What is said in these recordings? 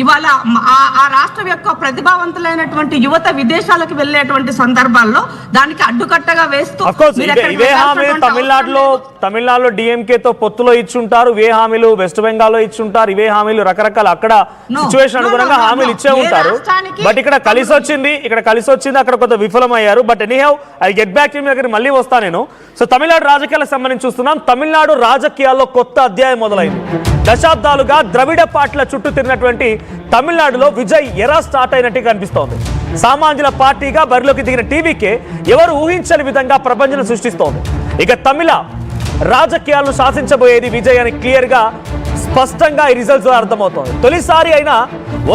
ఇవాళ ఆ రాష్ట్రం యొక్క ప్రతిభావంతులైనటువంటి యువత విదేశాలకు వెళ్ళేటువంటి సందర్భాల్లో దానికి అడ్డుకట్టగా వేస్తూ ఇవే హామీలు తమిళనాడులో డిఎంకేతో పొత్తులో ఇచ్చుంటారు, ఇవే హామీలు వెస్ట్ బెంగాల్లో ఇచ్చుంటారు, ఇవే హామీలు రకరకాల అక్కడ సిచ్యువేషన్ అనుగుణంగా హామీలు ఇచ్చే ఉంటారు. బట్ ఇక్కడ కలిసి వచ్చింది అక్కడ కొంత విఫలమయ్యారు. But anyhow I get back to me దగ్గర మళ్ళీ వస్తా నేను. సో తమిళనాడు రాజకీయాలకు సంబంధించి చూస్తున్నాం. తమిళనాడు రాజకీయాల్లో కొత్త అధ్యాయం మొదలైంది. దశాబ్దాలుగా ద్రవిడ పార్టీల చుట్టూ తిరిగినటువంటి తమిళనాడులో విజయ్ ఎరా స్టార్ట్ అయినట్టుగా కనిపిస్తోంది. సామాన్యుల పార్టీగా బరిలోకి దిగిన టీవీకే ఎవరు ఊహించని విధంగా ప్రపంచం సృష్టిస్తోంది. ఇక తమిళ రాజకీయాలను శాసించబోయేది విజయ్ అని క్లియర్ గా స్పష్టంగా ఈ రిజల్ట్స్ అర్థమవుతోంది. తొలిసారి అయినా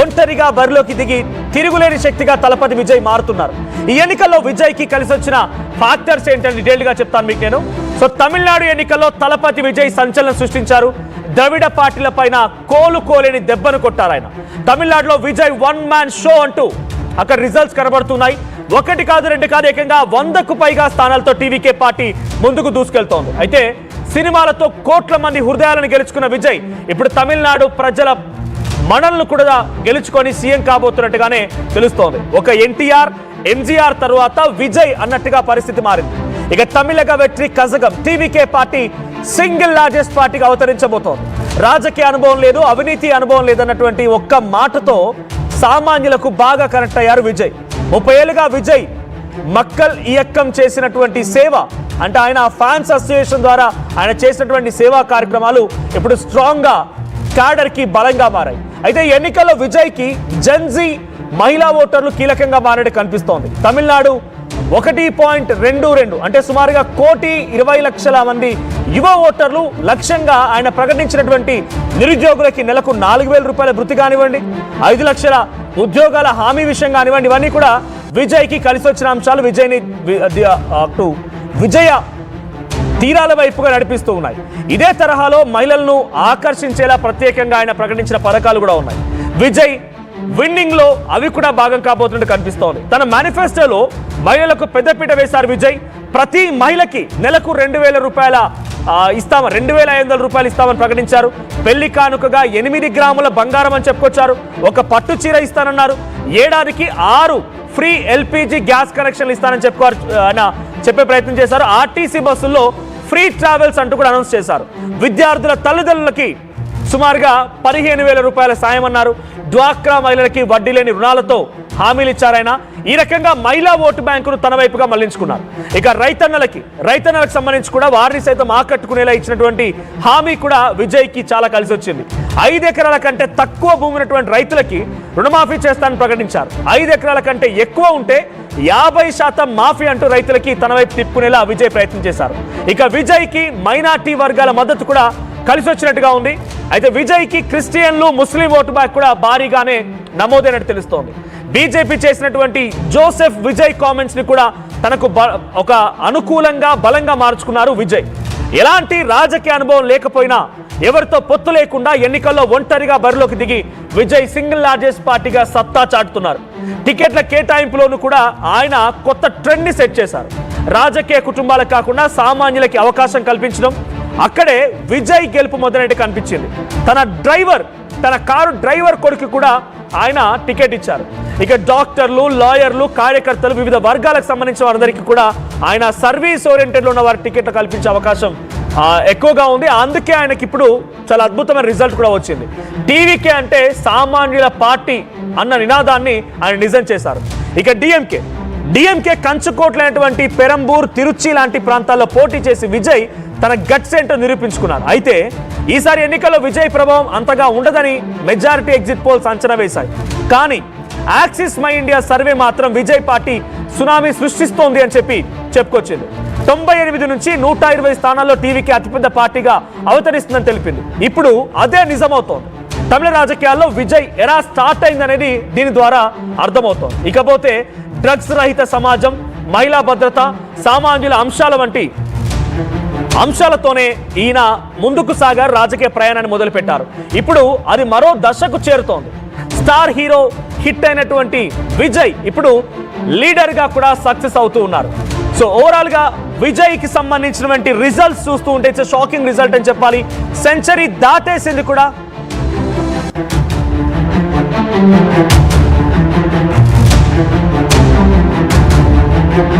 ఒంటరిగా బరిలోకి దిగి తిరుగులేని శక్తిగా తలపతి విజయ్ మారుతున్నారు. ఈ ఎన్నికల్లో విజయ్ కి కలిసి వచ్చిన ఫ్యాక్టర్స్ ఏంటని డీటెయిల్ గా చెప్తాను మీకు నేను. సో తమిళనాడు ఎన్నికల్లో తలపతి విజయ్ సంచలనం సృష్టించారు. ద్రవిడ పార్టీల పైన కోలుకోలేని దెబ్బను కొట్టారు ఆయన. తమిళనాడులో విజయ్ వన్ మ్యాన్ షో అంటూ అక్కడ రిజల్ట్స్ కనబడుతున్నాయి. ఒకటి కాదు రెండు కాదు ఏకంగా 100కు పైగా స్థానాలతో టీవీకే పార్టీ ముందుకు దూసుకెళ్తోంది. అయితే సినిమాలతో కోట్ల మంది హృదయాలను గెలుచుకున్న విజయ్ ఇప్పుడు తమిళనాడు ప్రజల మనల్ని కూడా గెలుచుకొని సీఎం కాబోతున్నట్టుగానే తెలుస్తోంది. ఒక ఎన్టీఆర్ ఎంజీఆర్ తరువాత విజయ్ అన్నట్టుగా పరిస్థితి మారింది. ఇక Tamilaga Vettri Kazhagam TVK party single largest పార్టీగా అవతరించబోతోంది. రాజకీయ అనుభవం లేదు, అవినీతి అనుభవం లేదన్నటువంటి ఒక్క మాటతో సామాన్యులకు బాగా కనెక్ట్ అయ్యారు విజయ్. 30 ఏళ్ళుగా విజయ్ మక్కల్ ఇయక్కం చేసినటువంటి సేవ అంటే ఆయన ఫ్యాన్స్ అసోసియేషన్ ద్వారా ఆయన చేసినటువంటి సేవా కార్యక్రమాలు ఇప్పుడు స్ట్రాంగ్ గా క్యాడర్ కి బలంగా మారాయి. అయితే ఎన్నికల్లో విజయ్ కి జెన్జీ మహిళా ఓటర్లు కీలకంగా మారడం కనిపిస్తోంది. తమిళనాడు 1.22 అంటే సుమారుగా 1,20,00,000 మంది యువ ఓటర్లు లక్ష్యంగా ఆయన ప్రకటించినటువంటి నిరుద్యోగులకి నెలకు 4,000 రూపాయల వృత్తి కానివ్వండి, 5 లక్షల ఉద్యోగాల హామీ విషయం కానివ్వండి, ఇవన్నీ కూడా విజయ్కి కలిసి వచ్చిన అంశాలు విజయ్ని విజయ తీరాల వైపుగా నడిపిస్తూ ఉన్నాయి. ఇదే తరహాలో మహిళలను ఆకర్షించేలా ప్రత్యేకంగా ఆయన ప్రకటించిన పథకాలు కూడా ఉన్నాయి. విజయ్ విన్నింగ్ లో అవి కూడా భాగం కాబోతున్నట్టు కనిపిస్తోంది. తన మేనిఫెస్టోలో మహిళలకు పెద్దపీట వేశారు విజయ్. ప్రతి మహిళకి నెలకు 2,000 రూపాయల 2,500 రూపాయలు ఇస్తామని ప్రకటించారు. పెళ్లి కానుకగా 8 గ్రాముల బంగారం అని చెప్పుకొచ్చారు. ఒక పట్టు చీర ఇస్తానన్నారు. ఏడాదికి 6 ఫ్రీ ఎల్పిజి గ్యాస్ కనెక్షన్లు ఇస్తానని చెప్పే ప్రయత్నం చేశారు. ఆర్టీసీ బస్సుల్లో ఫ్రీ ట్రావెల్స్ అంటూ కూడా అనౌన్స్ చేశారు. విద్యార్థుల తల్లిదండ్రులకి సుమారుగా 15,000 రూపాయల సాయం అన్నారు. డ్వాక్రా మహిళలకి వడ్డీ లేని రుణాలతో హామీలు ఇచ్చారైనా. ఈ రకంగా మహిళా ఓటు బ్యాంకును తన వైపుగా మళ్లించుకున్నారు. ఇక రైతన్నలకు సంబంధించి కూడా వారిని సైతం ఆకట్టుకునేలా ఇచ్చినటువంటి హామీ కూడా విజయ్కి చాలా కలిసి వచ్చింది. 5 ఎకరాల కంటే తక్కువ భూమి ఉన్నటువంటి రైతులకి రుణమాఫీ చేస్తానని ప్రకటించారు. 5 ఎకరాల కంటే ఎక్కువ ఉంటే 50% మాఫీ అంటూ రైతులకి తన వైపు తిప్పుకునేలా విజయ్ ప్రయత్నం చేశారు. ఇక విజయ్కి మైనార్టీ వర్గాల మద్దతు కూడా కలిసి వచ్చినట్టుగా ఉంది. అయితే విజయ్కి క్రిస్టియన్లు ముస్లిం ఓటు బ్యాంక్ కూడా భారీగానే నమోదైనట్టు తెలుస్తోంది. బీజేపీ చేసినటువంటి జోసెఫ్ విజయ్ కామెంట్స్ ని కూడా తనకు ఒక అనుకూలంగా బలంగా మార్చుకున్నారు విజయ్. ఎలాంటి రాజకీయ అనుభవం లేకపోయినా ఎవరితో పొత్తు లేకుండా ఎన్నికల్లో ఒంటరిగా బరిలోకి దిగి విజయ్ సింగిల్ లార్జెస్ట్ పార్టీగా సత్తా చాటుతున్నారు. టికెట్ల కేటాయింపులోనూ కూడా ఆయన కొత్త ట్రెండ్ ని సెట్ చేశారు. రాజకీయ కుటుంబాలకు కాకుండా సామాన్యులకి అవకాశం కల్పించడం, అక్కడే విజయ్ గెలుపు మొదలైనట్టు కనిపించింది. తన కారు డ్రైవర్ కొడుకు కూడా ఆయన టికెట్ ఇచ్చారు. ఇక డాక్టర్లు, లాయర్లు, కార్యకర్తలు, వివిధ వర్గాలకు సంబంధించిన వారందరికీ కూడా ఆయన సర్వీస్ ఓరియంటెడ్ లో ఉన్న వారి టికెట్లు కల్పించే అవకాశం ఎక్కువగా ఉంది. అందుకే ఆయనకి ఇప్పుడు చాలా అద్భుతమైన రిజల్ట్ కూడా వచ్చింది. టీవీకే అంటే సామాన్యుల పార్టీ అన్న నినాదాన్ని ఆయన నిజం చేశారు. ఇక డిఎంకే కంచుకోట్లైనటువంటి పెరంబూర్, తిరుచి లాంటి ప్రాంతాల్లో పోటీ చేసి విజయ్ తన గట్స్ ఏంటో నిరూపించుకున్నారు. అయితే ఈసారి ఎన్నికల్లో విజయ్ ప్రభావం అంతగా ఉండదని మెజారిటీ ఎగ్జిట్ పోల్స్ అంచనా వేశాయి. కానీ యాక్సిస్ మై ఇండియా సర్వే మాత్రం విజయ్ పార్టీ సునామీ సృష్టిస్తోంది అని చెప్పుకొచ్చింది. 98 నుంచి 120 స్థానాల్లో టీవీకి అతిపెద్ద పార్టీగా అవతరిస్తుందని తెలిపింది. ఇప్పుడు అదే నిజమవుతోంది. తమిళ రాజకీయాల్లో విజయ్ ఎలా స్టార్ట్ అయిందనేది దీని ద్వారా అర్థమవుతోంది. ఇకపోతే డ్రగ్స్ రహిత సమాజం, మహిళా భద్రత, సామాన్యుల అంశాల వంటి అంశాలతోనే ఈయన ముందుకు సాగారు, రాజకీయ ప్రయాణాన్ని మొదలుపెట్టారు. ఇప్పుడు అది మరో దశకు చేరుతోంది. స్టార్ హీరో హిట్ అయినటువంటి విజయ్ ఇప్పుడు లీడర్ గా కూడా సక్సెస్ అవుతూ ఉన్నారు. సో ఓవరాల్ గా విజయ్ కి సంబంధించినటువంటి రిజల్ట్స్ చూస్తూ ఉంటే షాకింగ్ రిజల్ట్ అని చెప్పాలి. సెంచరీ దాటేసింది కూడా.